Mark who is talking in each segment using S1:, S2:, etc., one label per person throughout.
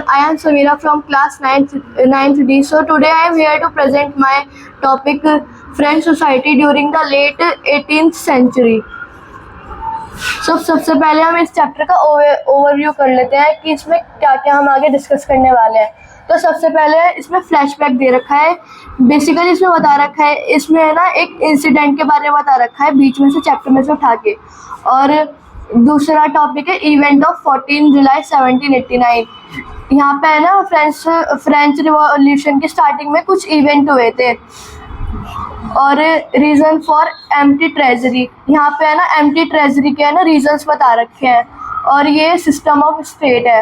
S1: everyone, I am Samira from class 9th D. So today I am here to present my topic French society during the late 18th century. सबसे पहले हम इस chapter का overview कर लेते हैं कि इसमें क्या क्या हम आगे डिस्कस करने वाले हैं। तो सबसे पहले इसमें फ्लैशबैक दे रखा है। बेसिकली इसमें बता रखा है, इसमें है ना एक इंसिडेंट के बारे में बता रखा है बीच में से चैप्टर में से उठा के। और दूसरा टॉपिक है इवेंट ऑफ 14 जुलाई 1789। यहाँ पे है ना फ्रेंच रिवॉल्यूशन की स्टार्टिंग में कुछ इवेंट हुए थे। और रीज़न फॉर एम्प्टी ट्रेजरी, यहाँ पे है ना एम्प्टी ट्रेजरी के है ना रीजंस बता रखे हैं। और ये सिस्टम ऑफ स्टेट है,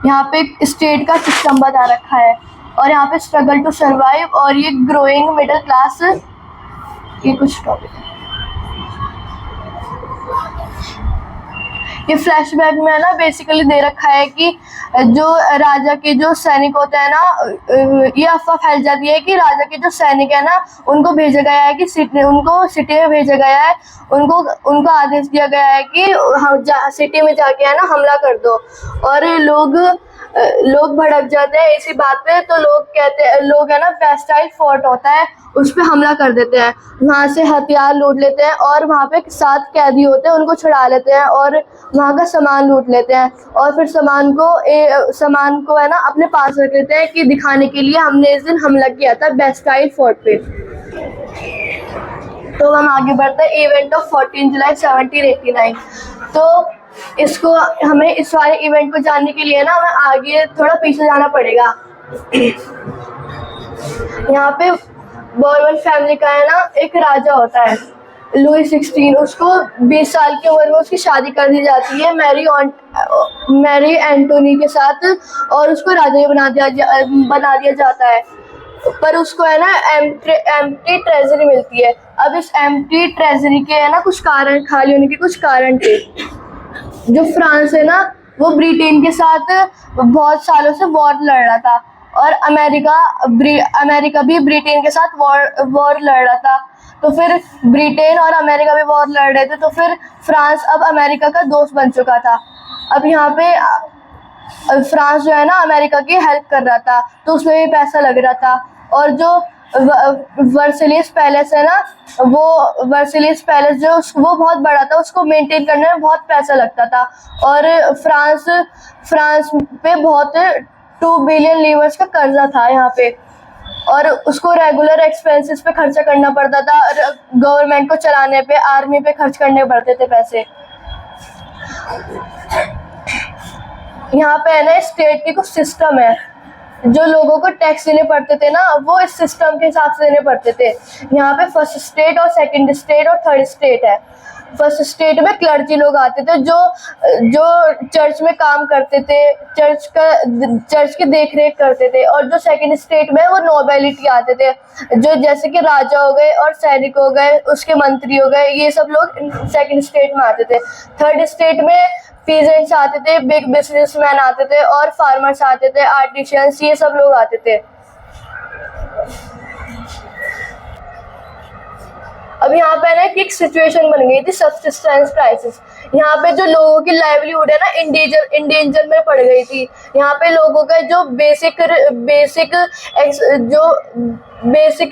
S1: यहाँ पे स्टेट का सिस्टम बता रखा है। और यहाँ पे स्ट्रगल टू सर्वाइव और ये ग्रोइंग मिडिल क्लास, ये कुछ टॉपिक है। ये फ्लैशबैक में है ना बेसिकली दे रखा है कि जो राजा के जो सैनिक होते हैं ना, ये अफवाह फैल जाती है कि राजा के जो सैनिक है ना उनको भेजा गया है कि उनको सिटी में भेजा गया है, उनको आदेश दिया गया है कि सिटी में जाके है ना हमला कर दो। और लोग भड़क जाते हैं इसी बात पे, तो लोग है ना बेस्टाइल फोर्ट होता है उस पर हमला कर देते हैं, वहाँ से हथियार लूट लेते हैं और वहाँ पे 7 कैदी होते हैं उनको छुड़ा लेते हैं और वहाँ का सामान लूट लेते हैं। और फिर सामान को है ना अपने पास रख लेते हैं कि दिखाने के लिए हमने इस दिन हमला किया था बेस्टाइल फोर्ट पे। तो हम आगे बढ़ते हैं इवेंट ऑफ 14 जुलाई 1789। तो इसको हमें इस सारे इवेंट को जानने के लिए ना हमें आगे थोड़ा पीछे जाना पड़ेगा। यहाँ पे बourbon फैमिली का है ना एक राजा होता है लुई 16, उसको 20 साल की उम्र में उसकी शादी कर दी जाती है मैरी एंटोनी के साथ और उसको राजा बना दिया जाता है। पर उसको है ना एम्प्टी ट्रेजरी मिलती है। अब इस एम्प्टी ट्रेजरी के है ना कुछ कारण, खाली होने के कुछ कारण थे। जो फ्रांस है ना वो ब्रिटेन के साथ बहुत सालों से वॉर लड़ रहा था और अमेरिका भी ब्रिटेन के साथ वॉर लड़ रहा था। तो फिर ब्रिटेन और अमेरिका भी वॉर लड़ रहे थे, तो फिर फ्रांस अब अमेरिका का दोस्त बन चुका था। अब यहाँ पे फ्रांस जो है ना अमेरिका की हेल्प कर रहा था, तो उसमें भी पैसा लग रहा था। और जो वर्सेलियस पैलेस है ना, वो वर्सेलियस पैलेस जो वो बहुत बड़ा था, उसको मेंटेन करने में बहुत पैसा लगता था। और फ्रांस पे बहुत 2 बिलियन लीवर्स का कर्जा था यहाँ पे, और उसको रेगुलर एक्सपेंसेस पे खर्चा करना पड़ता था और गवर्नमेंट को चलाने पे, आर्मी पे खर्च करने पड़ते थे पैसे। यहाँ पे है ना स्टेट की कुछ सिस्टम है, जो लोगों को टैक्स देने पड़ते थे ना वो इस सिस्टम के हिसाब से देने पड़ते थे। यहाँ पे फर्स्ट स्टेट और सेकंड स्टेट और थर्ड स्टेट है। फर्स्ट स्टेट में क्लर्जी लोग आते थे जो चर्च में काम करते थे, चर्च की देखरेख करते थे। और जो सेकंड स्टेट में वो नोबिलिटी आते थे, जो जैसे कि राजा हो गए और सैनिक हो गए, उसके मंत्री हो गए, ये सब लोग सेकंड स्टेट में आते थे। थर्ड स्टेट में पीजेंट्स आते थे, बिग बिजनेसमैन आते थे और फार्मर्स आते थे, आर्टिशियंस, ये सब लोग आते थे। अब यहाँ पे ना एक सिचुएशन बन गई थी सब्सिस्टेंस क्राइसिस। यहाँ पे जो लोगों की लाइवलीहुड है ना इंडेंजर में पड़ गई थी। यहाँ पे लोगों का जो बेसिक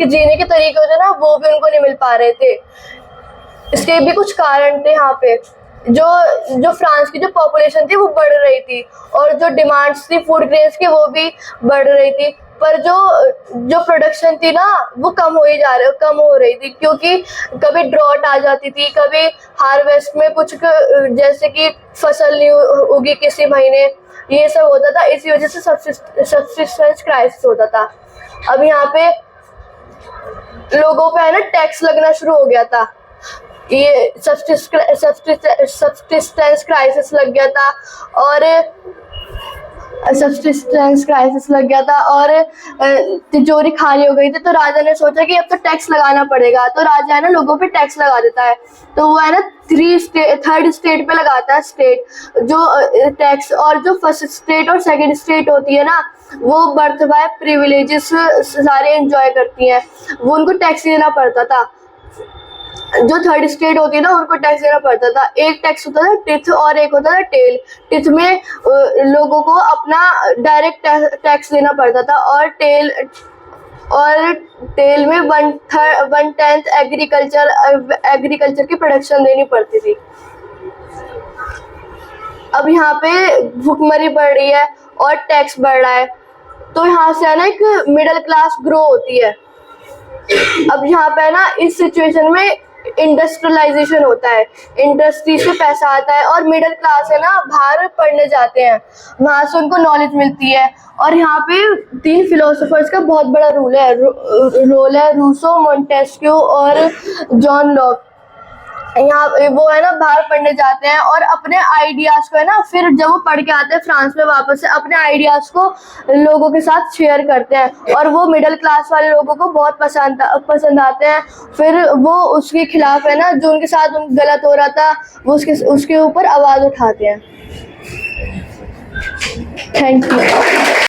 S1: जीने के तरीके होते ना वो भी उनको नहीं मिल पा रहे थे। इसके भी कुछ कारण थे। यहाँ पे जो फ्रांस की जो पॉपुलेशन थी वो बढ़ रही थी और जो डिमांड्स थी फूड ग्रेन्स की वो भी बढ़ रही थी। पर जो प्रोडक्शन थी ना वो कम हो रही थी, क्योंकि कभी ड्रॉट आ जाती थी, कभी हार्वेस्ट में कुछ जैसे कि फसल नहीं उगी किसी महीने, ये सब होता था। इसी वजह से सब्सिस्टेंस क्राइसिस होता था। अब यहाँ पे लोगों पे है ना टैक्स लगना शुरू हो गया था, ये सब्सिस्टेंस क्राइसिस लग गया था और तिजोरी खाली हो गई थी। तो राजा ने सोचा कि अब तो टैक्स लगाना पड़ेगा, तो राजा है ना लोगों पे टैक्स लगा देता है। तो वो है ना थर्ड स्टेट पे लगाता है जो टैक्स। और जो फर्स्ट स्टेट और सेकंड स्टेट होती है ना वो बर्थ बाय प्रिविलेजेस सारे एंजॉय करती हैं, वो उनको टैक्स देना पड़ता था। जो थर्ड स्टेट होती है ना उनको टैक्स देना पड़ता था। एक टैक्स होता था टिथ और एक होता था टेल। टिथ में लोगों को अपना डायरेक्ट टैक्स देना पड़ता था और टेल में 1/10 एग्रीकल्चर की प्रोडक्शन देनी पड़ती थी। अब यहाँ पे भुखमरी बढ़ रही है और टैक्स बढ़ रहा है, तो यहाँ से है ना एक मिडिल क्लास ग्रो होती है। अब यहाँ पे ना इस सिचुएशन में इंडस्ट्रियलाइजेशन होता है, इंडस्ट्री से पैसा आता है और मिडिल क्लास है ना बाहर पढ़ने जाते हैं, वहां से उनको नॉलेज मिलती है। और यहाँ पे 3 फिलोसोफर्स का बहुत बड़ा रोल है, रूसो, मोंटेस्क्यू और जॉन लॉक। यहाँ वो है ना बाहर पढ़ने जाते हैं और अपने आइडियाज को है ना, फिर जब वो पढ़ के आते हैं फ्रांस में वापस से अपने आइडियाज को लोगों के साथ शेयर करते हैं और वो मिडिल क्लास वाले लोगों को बहुत पसंद आते हैं। फिर वो उसके खिलाफ है ना, जो उनके साथ गलत हो रहा था, वो उसके ऊपर आवाज उठाते हैं। Thank you.